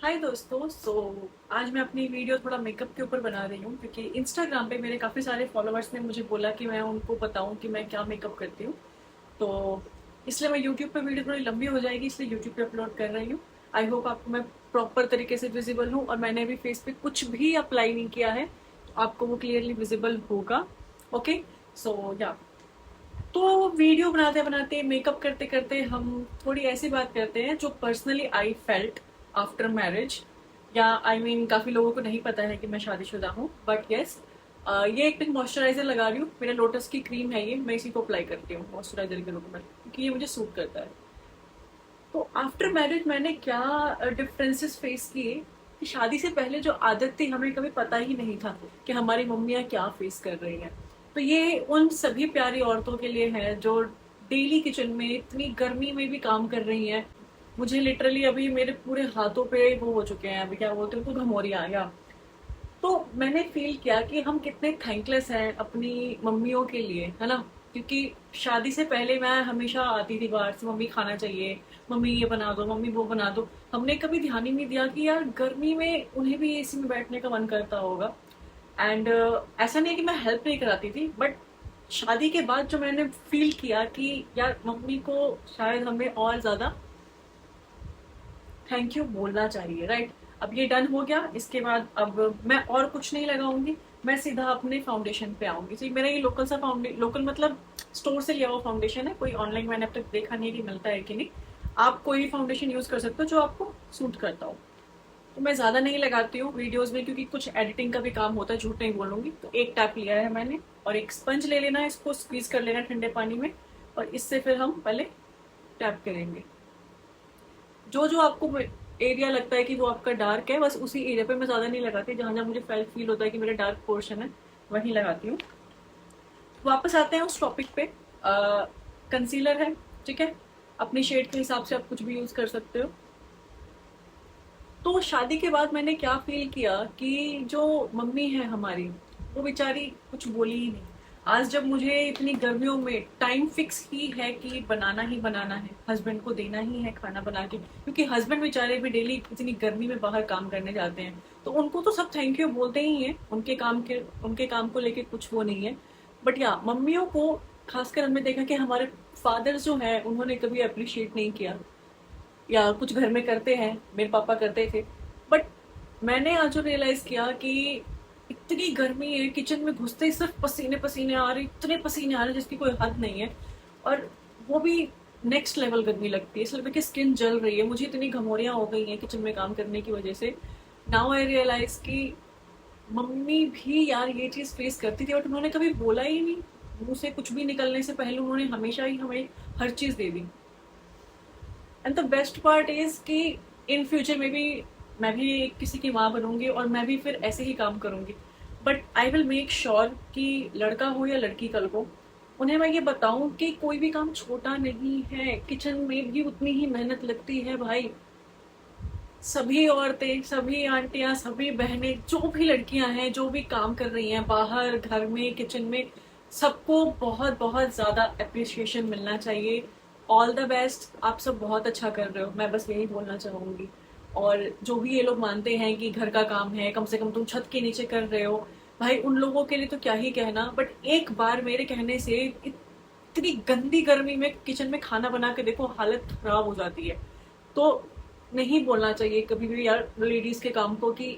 हाय दोस्तों। आज मैं अपनी वीडियो थोड़ा मेकअप के ऊपर बना रही हूँ क्योंकि इंस्टाग्राम पे मेरे काफ़ी सारे फॉलोअर्स ने मुझे बोला कि मैं उनको बताऊँ कि मैं क्या मेकअप करती हूँ। तो इसलिए मैं यूट्यूब पे वीडियो थोड़ी लंबी हो जाएगी, इसलिए यूट्यूब पे अपलोड कर रही हूँ। आई होप आपको मैं प्रॉपर तरीके से विजिबल हूँ और मैंने अभी फेस पे कुछ भी अप्लाई नहीं किया है, तो आपको वो क्लियरली विजिबल होगा। ओके, सो या तो वीडियो बनाते बनाते मेकअप करते करते हम थोड़ी ऐसी बात करते हैं जो personally I felt after marriage. या आई मीन काफ़ी लोगों को नहीं पता है कि मैं शादीशुदा हूँ, बट येस, ये एक दिन मॉइस्चराइजर लगा रही हूँ। मेरा लोटस की क्रीम है, ये मैं इसी को अप्लाई करती हूँ मॉइस्चराइजर के रूप में क्योंकि ये मुझे सूट करता है। तो आफ्टर मैरिज मैंने क्या डिफरेंसेस फेस किए कि शादी से पहले जो आदत थी हमें कभी पता ही नहीं था कि हमारी मम्मियाँ क्या फेस कर रही हैं। तो ये उन सभी प्यारी औरतों के लिए है जो डेली किचन में इतनी गर्मी में भी काम कर रही हैं। मुझे लिटरली अभी मेरे पूरे हाथों पे वो हो चुके हैं, अभी क्या बोलते हैं उनको, घमौरियाँ आ गया। तो मैंने फील किया कि हम कितने थैंकलेस हैं अपनी मम्मियों के लिए, है ना। क्योंकि शादी से पहले मैं हमेशा आती थी बाहर से, मम्मी खाना चाहिए, मम्मी ये बना दो, मम्मी वो बना दो। हमने कभी ध्यान ही नहीं दिया कि यार गर्मी में उन्हें भी एसी में बैठने का मन करता होगा। एंड ऐसा नहीं है कि मैं हेल्प नहीं कराती थी, बट शादी के बाद जो मैंने फील किया कि यार मम्मी को शायद हमें और ज्यादा थैंक यू बोलना चाहिए, राइट। अब ये डन हो गया, इसके बाद अब मैं और कुछ नहीं लगाऊंगी, मैं सीधा अपने फाउंडेशन पे आऊंगी। तो मेरा ये लोकल सा लोकल मतलब स्टोर से लिया हुआ फाउंडेशन है, कोई ऑनलाइन मैंने अब तक देखा नहीं कि मिलता है कि नहीं। आप कोई भी फाउंडेशन यूज कर सकते हो जो आपको सूट करता हो। तो मैं ज्यादा नहीं लगाती हूँ वीडियोस में क्योंकि कुछ एडिटिंग का भी काम होता है, झूठ नहीं बोलूंगी। तो एक टैप लिया है मैंने और एक स्पंज ले लेना है, इसको स्क्वीज कर लेना ठंडे पानी में और इससे फिर हम पहले टैप करेंगे। जो जो आपको एरिया लगता है कि वो आपका डार्क है, बस उसी एरिया पे, मैं ज्यादा नहीं लगाती, जहां जहां मुझे फील होता है कि मेरा डार्क पोर्शन है वहीं लगाती हूँ। वापस आते हैं उस टॉपिक पे। कंसीलर है, ठीक है, अपनी शेड के हिसाब से आप कुछ भी यूज कर सकते हो। तो शादी के बाद मैंने क्या फील किया कि जो मम्मी है हमारी, वो बेचारी कुछ बोली ही नहीं। आज जब मुझे इतनी गर्मियों में टाइम फिक्स ही है कि बनाना ही बनाना है, हस्बैंड को देना ही है खाना बना के, क्योंकि हस्बैंड बेचारे भी डेली इतनी गर्मी में बाहर काम करने जाते हैं, तो उनको तो सब थैंक यू बोलते ही हैं, उनके काम को लेके कुछ वो नहीं है। बट या मम्मियों को खासकर हमने देखा कि हमारे फादर्स जो हैं उन्होंने कभी अप्रिशिएट नहीं किया, या कुछ घर में करते हैं, मेरे पापा करते थे। बट मैंने आज जो रियलाइज किया कि इतनी गर्मी है, किचन में घुसते ही सिर्फ पसीने पसीने आ रहे, इतने पसीने आ रहे जिसकी कोई हद नहीं है। और वो भी नेक्स्ट लेवल गर्मी लगती है, इसलिए लगता है कि स्किन जल रही है। मुझे इतनी घमौरियां हो गई हैं किचन में काम करने की वजह से। नाउ आई रियलाइज कि मम्मी भी यार ये चीज फेस करती थी, बट उन्होंने कभी बोला ही नहीं। मुंह से कुछ भी निकलने से पहले उन्होंने हमेशा ही हमें हर चीज दे दी। And the best part is कि इन फ्यूचर में भी मैं भी किसी की माँ बनूंगी और मैं भी फिर ऐसे ही काम करूंगी। But I will make sure कि लड़का हो या लड़की, कल को उन्हें मैं ये बताऊं कि कोई भी काम छोटा नहीं है, किचन में भी उतनी ही मेहनत लगती है भाई। सभी औरतें, सभी आंटियां, सभी बहनें, जो भी लड़कियां हैं, जो भी काम कर रही हैं बाहर, घर में, किचन में, सबको बहुत बहुत ज्यादा अप्रिसिएशन मिलना चाहिए। ऑल द बेस्ट, आप सब बहुत अच्छा कर रहे हो, मैं बस यही बोलना चाहूंगी। और जो भी ये लोग मानते हैं कि घर का काम है, कम से कम तुम छत के नीचे कर रहे हो, भाई उन लोगों के लिए तो क्या ही कहना। बट एक बार मेरे कहने से इतनी गंदी गर्मी में किचन में खाना बना के देखो, हालत खराब हो जाती है। तो नहीं बोलना चाहिए कभी भी यार लेडीज के काम को कि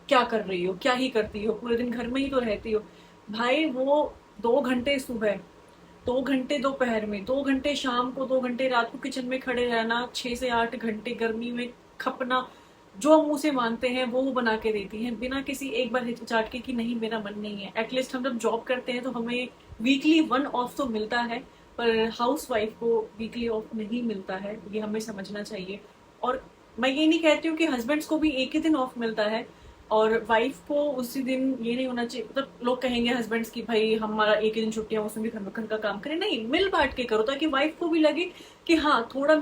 क्या कर रही हो, क्या ही करती हो, पूरे दिन घर में ही तो रहती हो। भाई वो 2 घंटे सुबह, 2 घंटे दोपहर में, 2 घंटे शाम को, 2 घंटे रात को किचन में खड़े रहना, 6 से 8 घंटे गर्मी में खपना, जो मुंह से मांगते हैं वो बना के देती हैं बिना किसी एक बार हिचकिचाहट के कि नहीं मेरा मन नहीं है। एटलीस्ट हम जब जॉब करते हैं तो हमें वीकली 1 ऑफ तो मिलता है, पर हाउस वाइफ को वीकली ऑफ नहीं मिलता है, ये हमें समझना चाहिए। और मैं ये नहीं कहती हूँ कि हस्बैंड्स को भी एक ही दिन ऑफ मिलता है और वाइफ को उसी दिन ये नहीं होना चाहिए। मतलब लोग कहेंगे हस्बैंड्स की भाई हमारा एक ही दिन छुट्टी है, उसमें भी घर का काम करें, नहीं, मिल बांट के करो ताकि वाइफ को भी लगे कि हाँ थोड़ा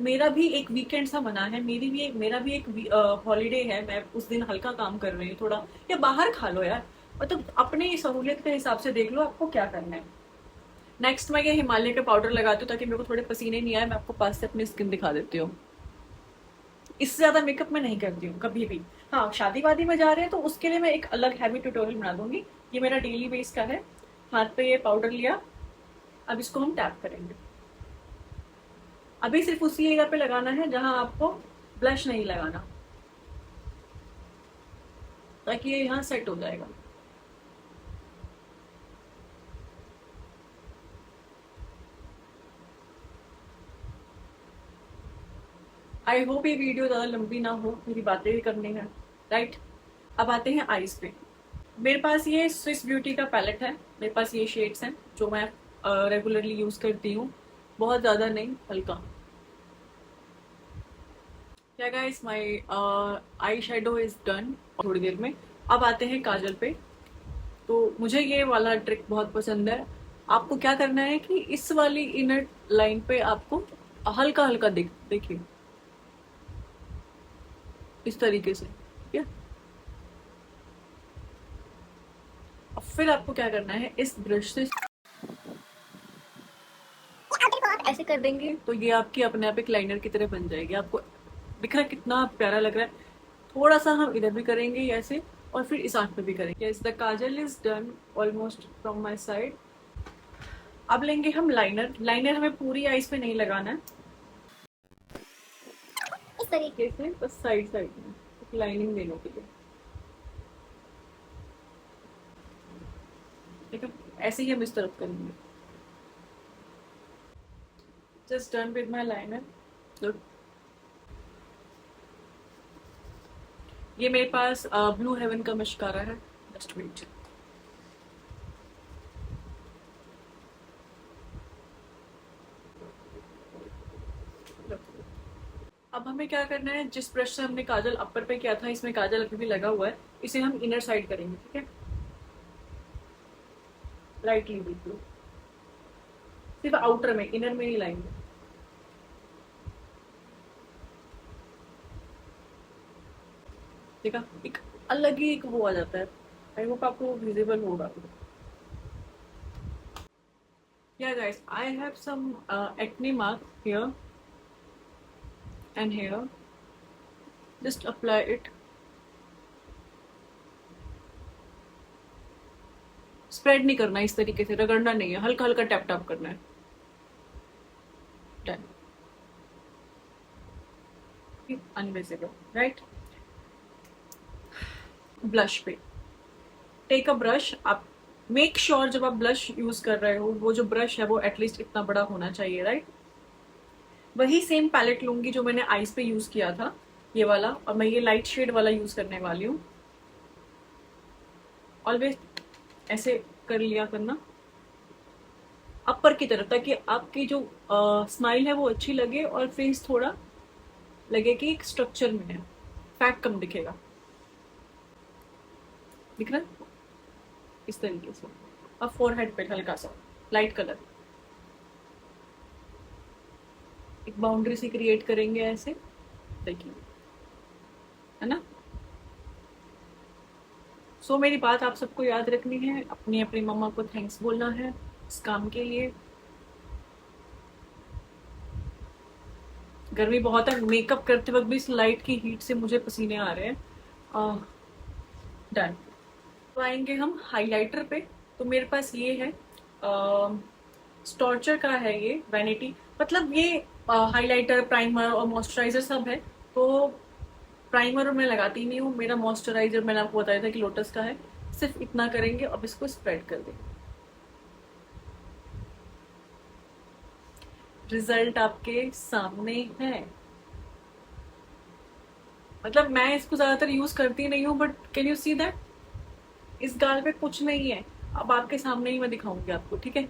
मेरा भी एक वीकेंड सा बना है, मेरा भी एक हॉलीडे है, मैं उस दिन हल्का काम कर रही हूँ थोड़ा, या बाहर खा लो यार। मतलब अपनी सहूलियत के हिसाब से देख लो आपको क्या करना है। नेक्स्ट मैं ये हिमालय का पाउडर लगाती हूँ ताकि मेरे को थोड़े पसीने नहीं आए। मैं आपको पास से अपनी स्किन दिखा देती हूँ। इससे ज़्यादा मेकअप मैं नहीं करती हूँ कभी भी। हाँ, शादी वादी में जा रहे हैं तो उसके लिए मैं एक अलग हैवी ट्यूटोरियल बना दूंगी। ये मेरा डेली बेस का है। हाथ पे ये पाउडर लिया, अब इसको हम टैप करेंगे। अभी सिर्फ उसी एरिया पे लगाना है जहां आपको ब्लश नहीं लगाना, ताकि ये यहाँ सेट हो जाएगा। आई होप ये वीडियो ज़्यादा लंबी ना हो, मेरी बातें भी करनी है, राइट। अब आते हैं आईज पे। मेरे पास ये स्विस ब्यूटी का पैलेट है। मेरे पास ये शेड्स हैं जो मैं रेगुलरली यूज़ करती हूँ, बहुत ज़्यादा नहीं, हल्का। क्या guys, my eye shadow is done थोड़ी देर में। अब आते हैं काजल पे। तो मुझे ये वाला ट्रिक बहुत पसंद है। आपको क्या करना है कि इस वाली इनर लाइन पे आपको हल्का हल्का देखिए, इस तरीके से, ठीक है। अब फिर आपको क्या करना है, इस ब्रश से ऐसे कर देंगे तो ये आपकी अपने आप एक लाइनर की तरह बन जाएगी। आपको दिख रहा है कितना प्यारा लग रहा है। थोड़ा सा हम इधर भी करेंगे ऐसे, और फिर इस आंख पे भी करेंगे। Yes, the Kajal is done almost from my side. अब लेंगे हम लाइनर। लाइनर हमें पूरी आईज पे नहीं लगाना है, इस तरीके से बस साइड साइड में एक लाइनिंग देने के लिए, ठीक है। ऐसे ही हम इस तरफ करेंगे। Just done with my liner. Good. ये मेरे पास ब्लू हेवन का मस्कारा है, जस्ट वेट। अब हमें क्या करना है, जिस ब्रश से हमने काजल अपर पे किया था, इसमें काजल अभी भी लगा हुआ है, इसे हम इनर साइड करेंगे, ठीक है। लाइटली बिल्कुल, सिर्फ आउटर में, इनर में नहीं लाएंगे। देखा, एक अलग ही एक वो आ जाता है। आई होप आपको विजिबल होगा। Yeah guys, I have some acne mark here and here. Just apply it. Spread नहीं करना, इस तरीके से रगड़ना नहीं है, हल्का हल्का टैप टैप करना है। डन। Invisible, right. ब्लश पे टेक अ ब्रश। आप मेक श्योर जब आप ब्लश यूज कर रहे हो, वो जो ब्रश है वो एटलीस्ट इतना बड़ा होना चाहिए, राइट। वही सेम पैलेट लूंगी जो मैंने आईज पे यूज किया था, ये वाला, और मैं ये लाइट शेड वाला यूज करने वाली हूँ। ऑलवेज ऐसे कर लिया करना अपर की तरफ, ताकि आपकी जो स्माइल है वो अच्छी लगे और फेस थोड़ा लगे कि एक स्ट्रक्चर में है, फैट कम दिखेगा। दिख रहा है, इस तरीके से। अब फोरहेड पे हल्का सा लाइट कलर, एक बाउंड्री सी क्रिएट करेंगे ऐसे, देखिए, है ना। सो मेरी बात आप सबको याद रखनी है, अपनी अपनी मम्मा को थैंक्स बोलना है इस काम के लिए। गर्मी बहुत है, मेकअप करते वक्त भी इस लाइट की हीट से मुझे पसीने आ रहे हैं। डन। तो आएंगे हम हाइलाइटर पे। तो मेरे पास ये है, स्टॉर्चर का है ये, वैनिटी। मतलब ये हाइलाइटर, प्राइमर और मॉइस्चराइजर सब है। तो प्राइमर मैं लगाती नहीं हूँ, मेरा मॉइस्चराइजर मैंने आपको बताया था कि लोटस का है। सिर्फ इतना करेंगे, अब इसको स्प्रेड कर देंगे। रिजल्ट आपके सामने है। मतलब मैं इसको ज्यादातर यूज करती नहीं हूँ, but can you see that इस गाल पे कुछ नहीं है। अब आपके सामने ही मैं दिखाऊंगी आपको, ठीक है।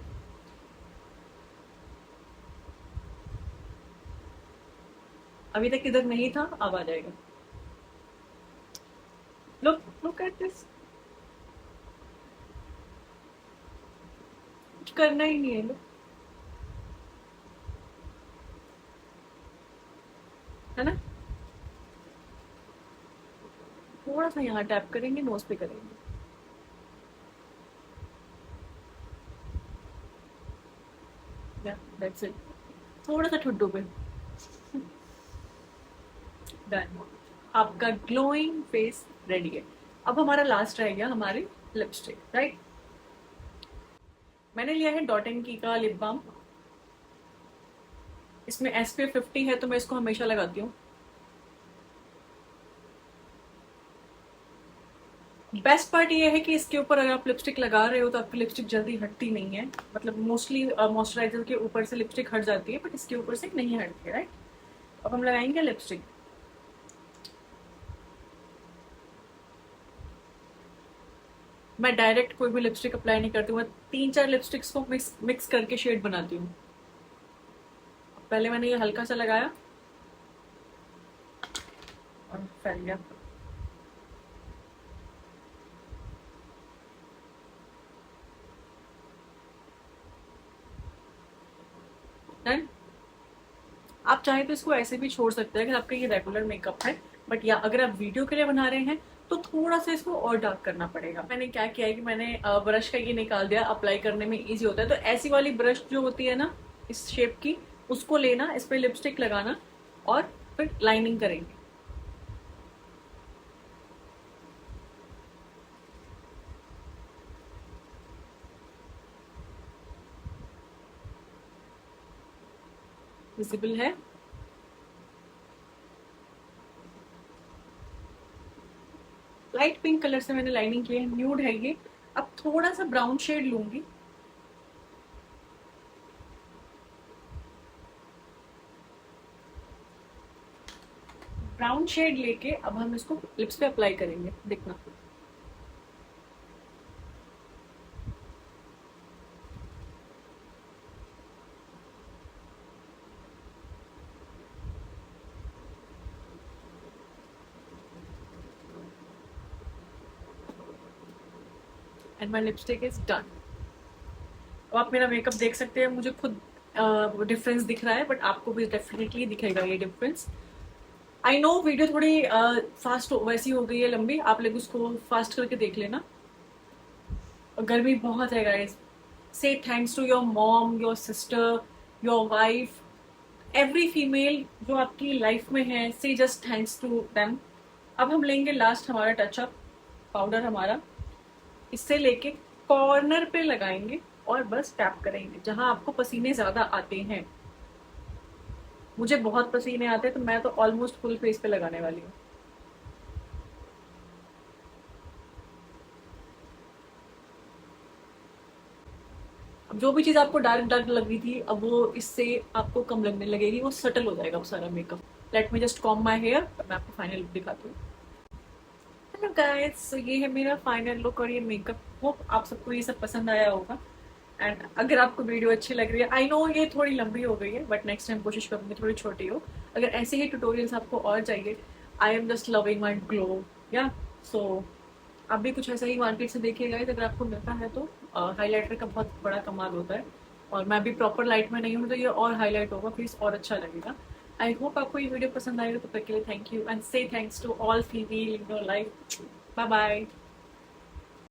अभी तक इधर नहीं था, अब आ जाएगा। Look at this. कुछ करना ही नहीं है, look, है ना। थोड़ा सा यहाँ टैप करेंगे, नोज पे करेंगे। That's it. थोड़ा सा ठुड्डू पे। डन, आपका ग्लोइंग फेस रेडी है। अब हमारा लास्ट रह गया हमारी लिपस्टिक, राइट। मैंने लिया है डॉट एंड की का लिप बाम। इसमें SPF 50 है तो मैं इसको हमेशा लगाती हूँ। बेस्ट पार्ट ये है कि इसके ऊपर अगर आप लिपस्टिक लगा रहे हो तो आपकी लिपस्टिक जल्दी हटती नहीं है। मतलब मोस्टली मॉइस्चराइजर के ऊपर से लिपस्टिक हट जाती है, बट इसके ऊपर से नहीं हटती है, राइट। अब हम लगाएंगे लिपस्टिक। मैं डायरेक्ट कोई भी लिपस्टिक अप्लाई नहीं करती हूँ, मैं 3-4 लिपस्टिक्स को मिक्स करके शेड बनाती हूँ। पहले मैंने ये हल्का सा लगाया और फैल गया। डन। आप चाहे तो इसको ऐसे भी छोड़ सकते हैं अगर आपका ये रेगुलर मेकअप है, बट या अगर आप वीडियो के लिए बना रहे हैं तो थोड़ा सा इसको और डार्क करना पड़ेगा। मैंने क्या किया है कि मैंने ब्रश का ये निकाल दिया, अप्लाई करने में इजी होता है। तो ऐसी वाली ब्रश जो होती है ना इस शेप की, उसको लेना, इस पर लिपस्टिक लगाना और फिर लाइनिंग करेंगे। विजिबल है? लाइट पिंक कलर से मैंने लाइनिंग की है, न्यूड है ये। अब थोड़ा सा ब्राउन शेड लूंगी, ब्राउन शेड लेके अब हम इसको लिप्स पे अप्लाई करेंगे, देखना। And my lipstick is done. अब आप मेरा मेकअप देख सकते हैं, मुझे खुद डिफरेंस दिख रहा है, बट आपको भी डेफिनेटली दिखेगा ये डिफरेंस। आई नो वीडियो थोड़ी फास्ट वैसी हो गई है, लंबी, आप लोग उसको फास्ट करके देख लेना। गर्मी बहुत है guys. Say thanks to your mom, your sister, your wife, every female जो आपकी लाइफ में है, से जस्ट थैंक्स टू देम। अब हम लेंगे लास्ट हमारा टचअप पाउडर हमारा, इससे लेके कॉर्नर पे लगाएंगे और बस टैप करेंगे जहां आपको पसीने ज्यादा आते हैं। मुझे बहुत पसीने आते हैं तो मैं तो ऑलमोस्ट फुल फेस पे लगाने वाली हूँ। अब जो भी चीज आपको डार्क डार्क लग रही थी, अब वो इससे आपको कम लगने लगेगी, वो सटल हो जाएगा वो सारा makeup. Let me just comb my hair, मैं आपको फाइनल लुक दिखाती हूँ। हेलो गाइस, ये है मेरा फाइनल लुक और ये मेकअप। होप आप सबको ये सब पसंद आया होगा। एंड अगर आपको वीडियो अच्छी लग रही है, आई नो ये थोड़ी लंबी हो गई है, बट नेक्स्ट टाइम कोशिश करूंगी थोड़ी छोटी हो। अगर ऐसे ही ट्यूटोरियल्स आपको और चाहिए, I am just loving my glow, या सो आप भी कुछ ऐसा ही मार्केट से देखिएगा। अगर आपको मिलता है तो हाईलाइटर का बहुत बड़ा कमाल होता है, और मैं भी प्रॉपर लाइट में नहीं हूँ तो ये और हाईलाइट होगा, फेस और अच्छा लगेगा। आई होप आपको ये वीडियो पसंद आएगा। तो तब तक के लिए thank you and say thanks to all female in your life. Bye bye.